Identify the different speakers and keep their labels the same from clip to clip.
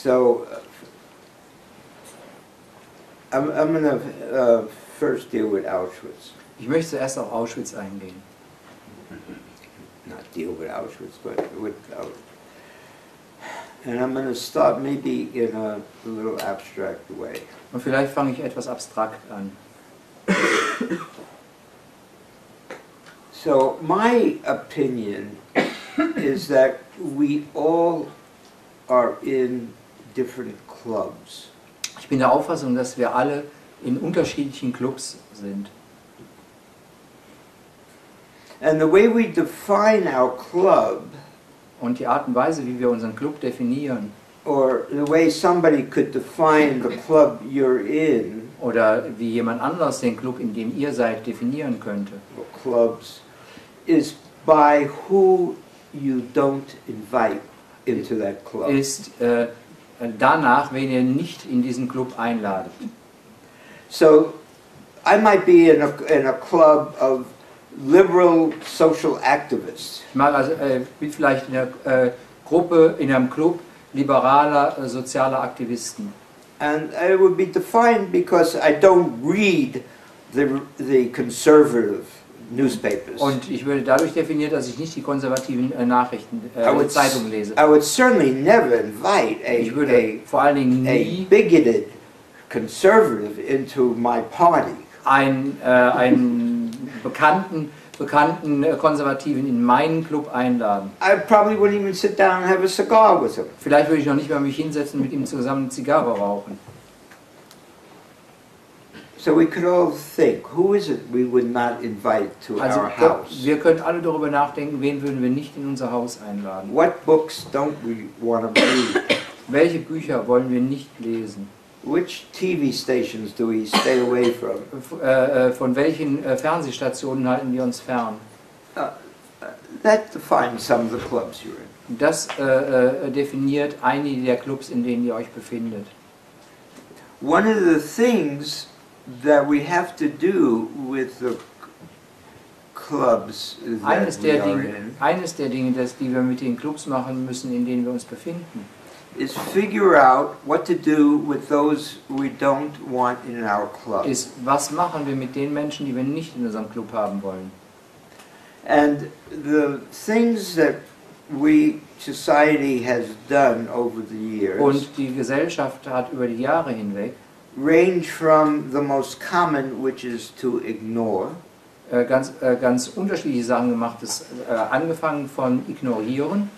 Speaker 1: So I'm going to first deal with Auschwitz.
Speaker 2: Ich möchte zuerst auf Auschwitz eingehen.
Speaker 1: Not deal with Auschwitz, but with and I'm going to start maybe in a little abstract way.
Speaker 2: Und vielleicht fange ich etwas abstrakt an.
Speaker 1: So my opinion is that we all are in different clubs.
Speaker 2: Ich bin der Auffassung, dass wir alle in unterschiedlichen Clubs sind.
Speaker 1: And the way we define our club,
Speaker 2: Und die Art und Weise, wie wir unseren Club definieren,
Speaker 1: or the way somebody could define the club you're in,
Speaker 2: oder wie jemand anders den Club, in dem ihr seid, definieren könnte,
Speaker 1: or clubs, is by who you don't invite into that club.
Speaker 2: ist danach, wen ihr nicht in diesen Club einladet.
Speaker 1: So I might be in a club of liberal social activists.
Speaker 2: Ich mag also, bin vielleicht in einer Gruppe, in einem Club liberaler sozialer Aktivisten.
Speaker 1: And it would be defined because I don't read the conservative newspapers.
Speaker 2: Und ich würde dadurch definiert, dass ich nicht die konservativen Nachrichten, Zeitungen lese.
Speaker 1: I would certainly never invite
Speaker 2: Ich würde vor allen Dingen
Speaker 1: a
Speaker 2: nie
Speaker 1: bigoted conservative into my party.
Speaker 2: einen bekannten Konservativen in meinen Club einladen.
Speaker 1: I probably wouldn't even sit down and have a cigar with him.
Speaker 2: Vielleicht würde ich noch nicht mal mich hinsetzen und mit ihm zusammen eine Zigarre rauchen.
Speaker 1: So we could all think, who is it we would not invite to
Speaker 2: Also
Speaker 1: our house?
Speaker 2: wir können alle darüber nachdenken, wen würden wir nicht in unser Haus einladen.
Speaker 1: What books don't we want to read?
Speaker 2: Welche Bücher wollen wir nicht lesen?
Speaker 1: Which TV stations do we stay away from?
Speaker 2: Von welchen Fernsehstationen halten wir uns fern?
Speaker 1: That defines some of the clubs you're in.
Speaker 2: Das definiert einige der Clubs, in denen ihr euch befindet.
Speaker 1: One of the things that we have to do with the clubs that we are in
Speaker 2: Eines der Dinge, die wir mit den Clubs machen müssen, in denen wir uns befinden,
Speaker 1: is figure out what to do with those we don't want in our club.
Speaker 2: ist, was machen wir mit den Menschen, die wir nicht in unserem Club haben wollen.
Speaker 1: And the things that society has done over the years
Speaker 2: Und die Gesellschaft hat über die Jahre hinweg
Speaker 1: range from the most common, which is to ignore,
Speaker 2: ganz unterschiedliche Sachen gemacht. Das, angefangen von ignorieren.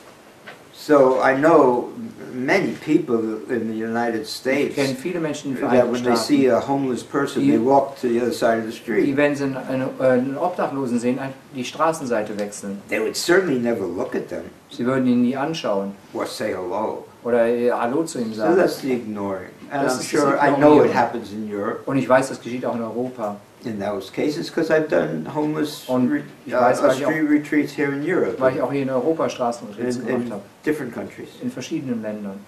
Speaker 1: So I know many people in the United States
Speaker 2: Ich kenne viele Menschen in den
Speaker 1: that
Speaker 2: Vereinigten
Speaker 1: when they see
Speaker 2: Staaten,
Speaker 1: a homeless person, they walk to the other side of the
Speaker 2: die,
Speaker 1: street.
Speaker 2: wenn sie einen Obdachlosen sehen, die Straßenseite wechseln.
Speaker 1: They would certainly never look at them
Speaker 2: Sie würden ihn nie anschauen
Speaker 1: or say hello.
Speaker 2: oder Hallo zu ihm
Speaker 1: So
Speaker 2: sagen.
Speaker 1: that's the ignoring. And
Speaker 2: Das
Speaker 1: I'm
Speaker 2: ist
Speaker 1: sure
Speaker 2: das
Speaker 1: I know it
Speaker 2: Ignorieren.
Speaker 1: happens in Europe
Speaker 2: Und ich weiß, das geschieht auch in Europa.
Speaker 1: in those cases because I've done homeless
Speaker 2: Und ich weiß, weil ich auch-
Speaker 1: street retreats here in Europe,
Speaker 2: Weil ich auch hier in Europa Straßenretreats gemacht
Speaker 1: in
Speaker 2: habe.
Speaker 1: different countries.
Speaker 2: In verschiedenen Ländern.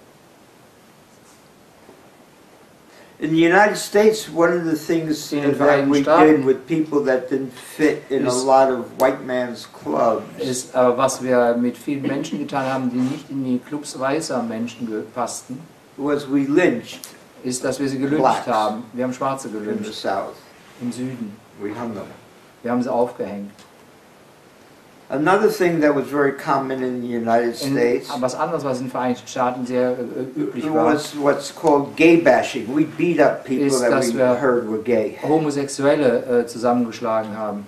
Speaker 1: In the United States, one of the things
Speaker 2: In den
Speaker 1: that
Speaker 2: Vereinigten
Speaker 1: we
Speaker 2: Staaten
Speaker 1: did with people that didn't fit in a
Speaker 2: ist-
Speaker 1: lot of white man's clubs
Speaker 2: Ist aber, was wir mit vielen Menschen getan haben, die nicht in die Clubs weißer Menschen passten,
Speaker 1: was we lynched
Speaker 2: ist, dass wir sie gelyncht
Speaker 1: Blacks.
Speaker 2: haben. Wir haben Schwarze
Speaker 1: in the
Speaker 2: gelyncht
Speaker 1: South.
Speaker 2: im Süden.
Speaker 1: We hung them.
Speaker 2: Wir haben sie aufgehängt.
Speaker 1: Another thing that was very common in the United States
Speaker 2: Was anderes, was in den Vereinigten Staaten sehr üblich war,
Speaker 1: was what's called gay bashing. We beat up people
Speaker 2: Ist,
Speaker 1: that
Speaker 2: dass
Speaker 1: we
Speaker 2: wir-
Speaker 1: heard were gay.
Speaker 2: Homosexuelle zusammengeschlagen haben.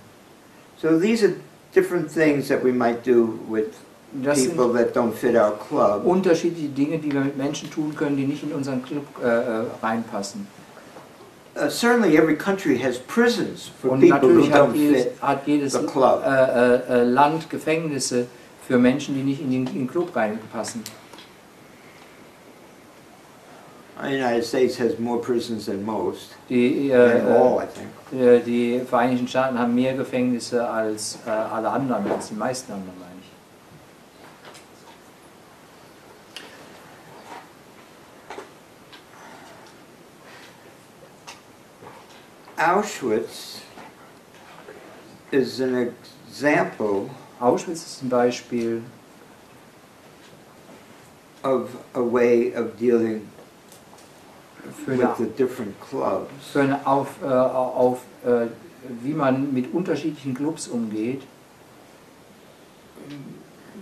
Speaker 1: So these are different things that we might do with
Speaker 2: Das sind
Speaker 1: people that don't fit our club.
Speaker 2: unterschiedliche Dinge, die wir mit Menschen tun können, die nicht in unseren Club reinpassen.
Speaker 1: Certainly every country has prisons for
Speaker 2: Und
Speaker 1: people who
Speaker 2: natürlich
Speaker 1: don't fit
Speaker 2: hat jedes
Speaker 1: the club.
Speaker 2: Land Gefängnisse für Menschen, die nicht in den Club reinpassen.
Speaker 1: The United States has more prisons than most,
Speaker 2: Die,
Speaker 1: than all, I think.
Speaker 2: die Vereinigten Staaten haben mehr Gefängnisse als alle anderen, als die meisten anderen, meine ich.
Speaker 1: Auschwitz is an example
Speaker 2: Auschwitz ist ein Beispiel
Speaker 1: of a way of dealing
Speaker 2: für
Speaker 1: with
Speaker 2: eine,
Speaker 1: the different clubs.
Speaker 2: für eine wie man mit unterschiedlichen Clubs umgeht,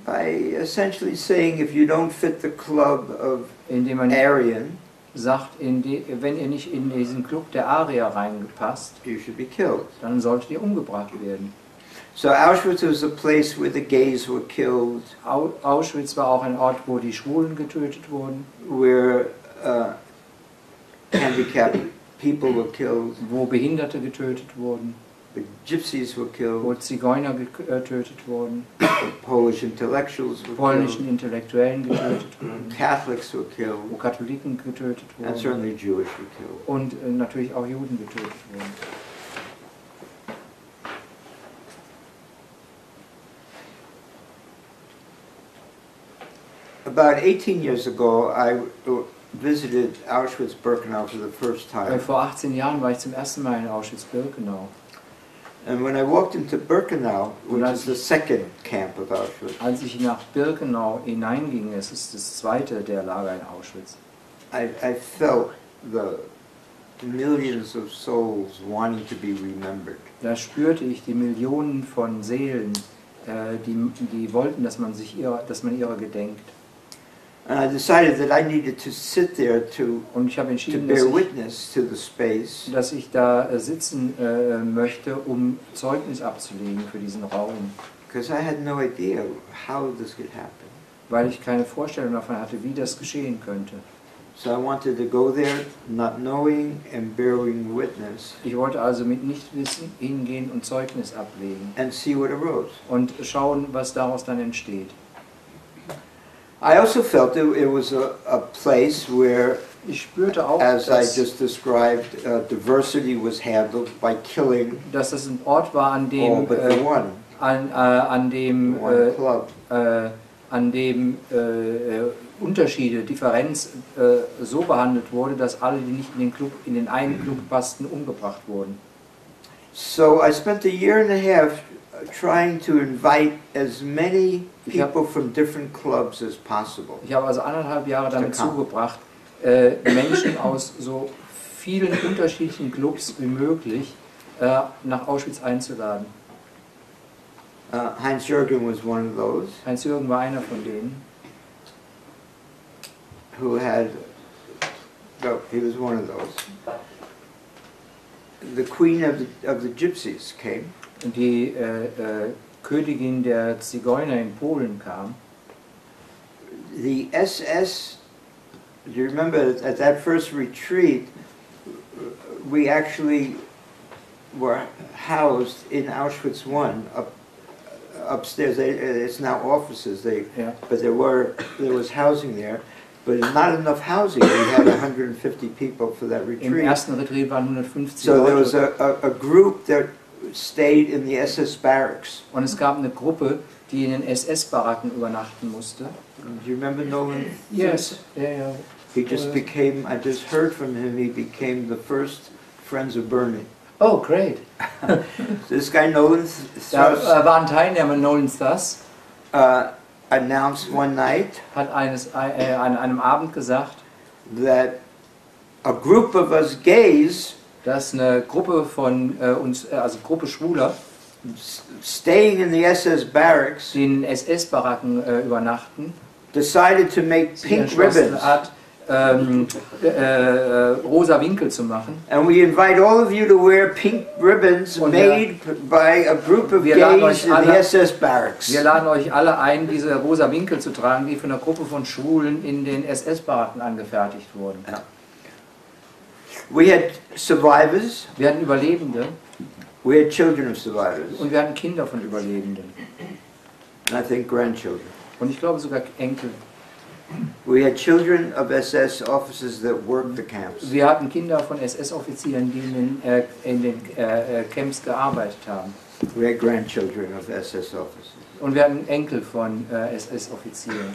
Speaker 1: By essentially saying if you don't fit the club of
Speaker 2: indem man
Speaker 1: Aryan,
Speaker 2: sagt, wenn ihr nicht in diesen Club der Arier reingepasst,
Speaker 1: you should be killed.
Speaker 2: dann solltet ihr umgebracht werden.
Speaker 1: So Auschwitz was a place where the gays were killed,
Speaker 2: Auschwitz war auch ein Ort, wo die Schwulen getötet wurden,
Speaker 1: where handicapped people were killed,
Speaker 2: wo Behinderte getötet wurden,
Speaker 1: where gypsies were killed,
Speaker 2: wo Zigeuner getötet wurden,
Speaker 1: where Polish intellectuals were
Speaker 2: polnischen
Speaker 1: killed,
Speaker 2: Intellektuellen getötet wurden,
Speaker 1: Catholics were
Speaker 2: wo
Speaker 1: killed,
Speaker 2: Katholiken getötet
Speaker 1: and
Speaker 2: wurden
Speaker 1: certainly Jewish were killed.
Speaker 2: und natürlich auch Juden getötet wurden.
Speaker 1: About 18 years ago, I visited Auschwitz-Birkenau for the first time.
Speaker 2: Vor 18 Jahren war ich zum ersten Mal in Auschwitz-Birkenau.
Speaker 1: And when I walked into Birkenau, which is the second camp of Auschwitz,
Speaker 2: Als ich nach Birkenau hineinging, es ist das zweite der Lager in Auschwitz,
Speaker 1: I felt the millions of souls wanting to be remembered.
Speaker 2: da spürte ich die Millionen von Seelen, die wollten, dass man ihrer gedenkt.
Speaker 1: And I decided that I needed to sit there to
Speaker 2: Und ich habe entschieden,
Speaker 1: bear witness to the space,
Speaker 2: dass ich da sitzen möchte, um Zeugnis abzulegen für diesen Raum,
Speaker 1: because I had no idea how this could happen.
Speaker 2: weil ich keine Vorstellung davon hatte, wie das geschehen könnte.
Speaker 1: So I wanted to go there, not knowing and bearing witness,
Speaker 2: Ich wollte also mit Nichtwissen hingehen und Zeugnis ablegen
Speaker 1: and see what arose.
Speaker 2: und schauen, was daraus dann entsteht.
Speaker 1: I also felt it was a place where,
Speaker 2: Ich spürte auch,
Speaker 1: as I just described, diversity was handled by killing
Speaker 2: dass das ein Ort war,
Speaker 1: all but the one,
Speaker 2: an dem Unterschiede, Differenz so behandelt wurde, dass alle, die nicht in den einen Club passten, umgebracht wurden.
Speaker 1: So I spent a year and a half trying to invite as many people from different clubs as possible.
Speaker 2: Ich habe also 1,5 Jahre damit zugebracht, Menschen aus so vielen unterschiedlichen Clubs wie möglich nach Auschwitz einzuladen.
Speaker 1: Heinz-Jürgen was one of those.
Speaker 2: Heinz-Jürgen war einer von denen.
Speaker 1: He was one of those. The queen of the gypsies came.
Speaker 2: Die Königin der Zigeuner in Polen kam.
Speaker 1: The SS, do you remember at that first retreat, we actually were housed in Auschwitz I, upstairs. It's now offices, but there was housing there, but not enough housing. We had 150 people for that retreat.
Speaker 2: Im ersten Retreat waren 150
Speaker 1: So there was
Speaker 2: Leute.
Speaker 1: a group that stayed in the SS barracks.
Speaker 2: Und es gab eine Gruppe, die in den SS-Baracken übernachten musste.
Speaker 1: Do you remember Nolan?
Speaker 2: Yes. Yeah.
Speaker 1: He just became, I just heard from him, he became the first Friends of Bernie.
Speaker 2: Oh, great.
Speaker 1: This guy Nolan
Speaker 2: Da war ein Teilnehmer, Nolan Stas,
Speaker 1: announced one night
Speaker 2: hat an einem Abend gesagt,
Speaker 1: that a group of us gays
Speaker 2: dass eine Gruppe von uns, also Gruppe Schwuler,
Speaker 1: staying in the SS barracks,
Speaker 2: die in SS-Baracken übernachten,
Speaker 1: decided to make pink ribbons.
Speaker 2: Hat, rosa Winkel zu machen.
Speaker 1: And we invite all of you to wear pink ribbons made by a group of gays in the SS barracks.
Speaker 2: Wir laden euch alle ein, diese rosa Winkel zu tragen, die von einer Gruppe von Schwulen in den SS-Baracken angefertigt wurden.
Speaker 1: Yeah. We had survivors.
Speaker 2: Wir hatten Überlebende.
Speaker 1: We had children of survivors.
Speaker 2: Und wir hatten Kinder von Überlebenden.
Speaker 1: And I think grandchildren.
Speaker 2: Und ich glaube sogar Enkel.
Speaker 1: We had children of SS officers that worked the camps.
Speaker 2: Wir hatten Kinder von SS-Offizieren, die in den Camps gearbeitet haben.
Speaker 1: We had grandchildren of SS officers.
Speaker 2: Und wir hatten Enkel von SS-Offizieren.